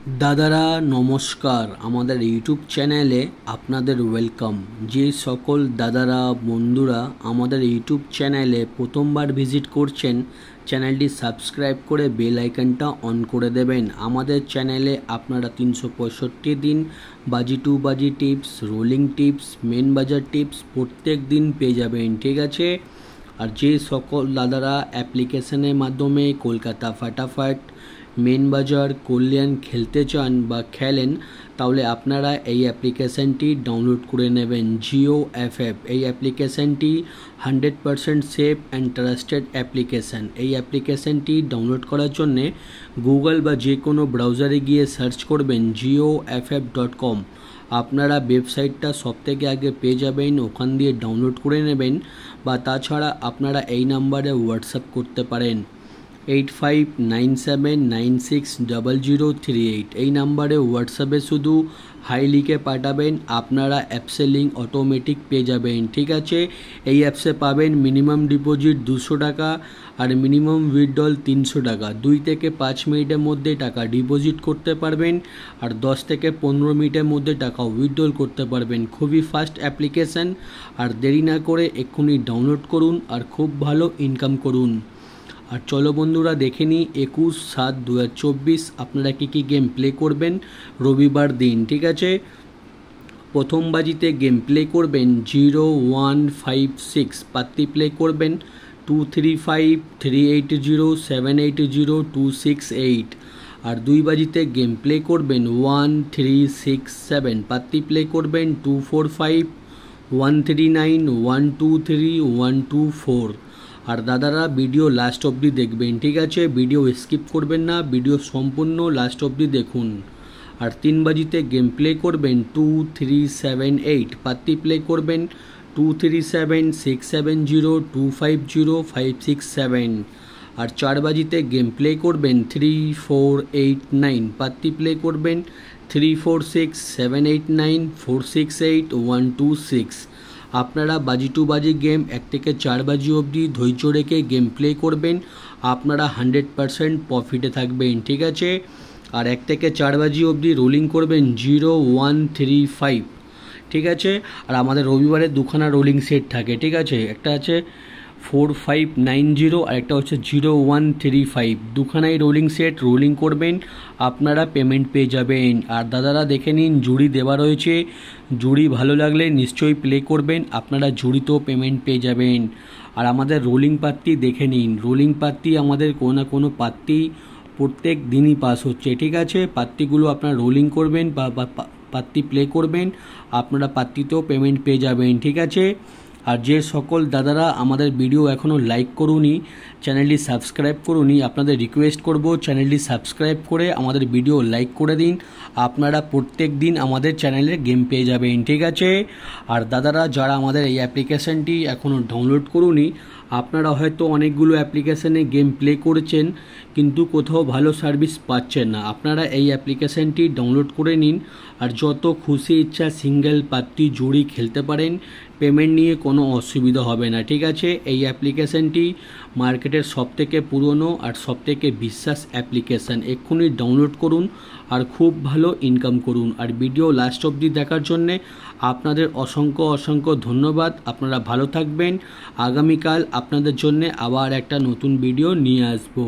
दादारा नमस्कार आमादेर यूट्यूब चैनेले आपनादेर वेलकाम। जे सकल दादारा बंधुरा आमादेर यूट्यूब चैनेले प्रथमबार भिजिट करछेन चैनलटी सबस्क्राइब करे बेल आइकनटा अन करे देवें। आमादेर चैनेले आपनारा 365 दिन बाजी टू बाजी टिप्स, रोलिंग टिप्स, मेन बाजार टिप्स प्रत्येक दिन पेये जाबेन, ठीक आछे। और जे सकल दादारा অ্যাপ্লিকেশনের माध्यमे कलकाता फाटाफाट, मेन बाजार, कल्याण खेलते चान बा खेलें ताहले आपनारा এই অ্যাপ্লিকেশনটি डाउनलोड करे नेबेन। जिओ एफएफ এই অ্যাপ্লিকেশনটি 100% सेफ एंड ट्रास्टेड অ্যাপ্লিকেশন। এই অ্যাপ্লিকেশনটি डाउनलोड करार जन्य गूगल बा जे कोनो ब्राउजारे गिये सार्च करबेन gioff.com। आपनारा वेबसाइटटा सबथेके आगे पेये जाबेन, ओखान दिये डाउनलोड करे नेबेन बा ताछाड़ा आपनारा এই नम्बरे व्हाट्सएप करते पारेन 8597960038। এই नम्बरे व्हाट्सएपे शुधु हाई लिखे पाठाबेन, आपनारा एप्सের लिंक अटोमेटिक पेये जाबेन, ठीक आछे। এই অ্যাপসে পাবেন मिनिमाम डिपোजिट 200 টাকা और मिनिमाम उइथड्रल 300 টাকা। 2 থেকে 5 মিনিটের মধ্যে টাকা ডিপোজিট করতে পারবেন और 10 থেকে 15 মিনিটের মধ্যে টাকা উইথড্রল করতে পারবেন। খুবই ফাস্ট অ্যাপ্লিকেশন और দেরি না করে এক্ষুনি ডাউনলোড করুন और खूब ভালো ইনকাম করুন। और चलो बंधुरा देखे नी 21/7/2024 आपनारा की गेम प्ले करबेन रविवार दिन, ठीक आछे। प्रथम बाजीते गेम प्ले करबेन 0156 पात्ती प्ले करबेन 235 380 780 268 और दुई बाजीते गेम प्ले करबेन 1367 पात्ती प्ले करबेन 245 139 123 124। और दादारा भिडियो लास्ट अब्दि देखबेन, ठीक आछे। भिडियो स्किप करबेन ना, भिडियो सम्पूर्ण लास्ट अब्दि देखुन। और 3 बाजीते गेम प्ले करबेन 2378 पात्ती प्ले करबेन 237 670 250 567। और 4 बाजीते गेम प्ले करबेन 3489 पात्ती प्ले करबेन 346 789 468 126। आपनारा बाजी टू बाजी गेम 1 থেকে 4 बाजी अब्दि धैर्य रेखे गेम प्ले करबेन, आपनारा 100% प्रफिटे थाकबेन, ठीक आछे। और 1 থেকে 4 बाजी अब्दि रोलिंग करबेन 0135, ठीक आछे। और आमादेर रविवारे दुखाना रोलिंग सेट थाके, ठीक आछे। एकटा आछे 4590 और एक होच्छे 0135 दुखानाई रोलिंग सेट रोलिंग करबेन, आपनारा पेमेंट पेये जाबेन। और दादारा देखे निन जुड़ी देवा रयेछे, जुड़ी भालो लागले निश्चयई प्ले करबेन, आपनारा जुड़ीतेও पेमेंट पेये जाबेन। और आमादेर रोलिंग पात्ती देखे निन, रोलिंग पात्ती आमादेर कोनो ना कोनो पात्ती प्रत्येक दिन ही पास होच्छे, ठीक आछे। पात्तीगुलो आपनारा रोलिंग करबेन बा पात्ती प्ले करबेन, आपनारा पात्तीतेও पेमेंट पेये जाबेन, ठीक आछे। और जे सकल दादारा आमादेर भिडियो एखोनो लाइक करुनी, चैनलटी सबस्क्राइब करुनी, आपनादेर रिक्वेस्ट करब चैनलटी सबस्क्राइब करे आमादेर भिडियो लाइक करे दिन। आपनारा प्रत्येक दिन आमादेर चैनेले गेम पेये जाबेन, ठीक आछे। और दादारा जारा आमादेर এই অ্যাপ্লিকেশনটি एखोनो डाउनलोड करुनी, আপনারা হয়তো অনেকগুলো অ্যাপ্লিকেশনে গেম প্লে করেছেন কিন্তু কোথাও ভালো সার্ভিস পাচ্ছেন না। আপনারা এই অ্যাপ্লিকেশনটি ডাউনলোড করে নিন আর যত খুশি ইচ্ছা সিঙ্গেল পাত্তি জুড়ি খেলতে পারেন, পেমেন্ট নিয়ে কোনো অসুবিধা হবে না, ঠিক আছে। এই অ্যাপ্লিকেশনটি মার্কেটের সবথেকে পুরনো আর সবথেকে বিশ্বাস অ্যাপ্লিকেশন। এক্ষুনি ডাউনলোড করুন আর খুব ভালো ইনকাম করুন। আর ভিডিও লাস্ট অবধি দেখার জন্য আপনাদের অসংখ্য অসংখ্য ধন্যবাদ। আপনারা ভালো থাকবেন। আগামীকাল আপনাদের জন্য আবার একটা নতুন ভিডিও নিয়ে আসবো।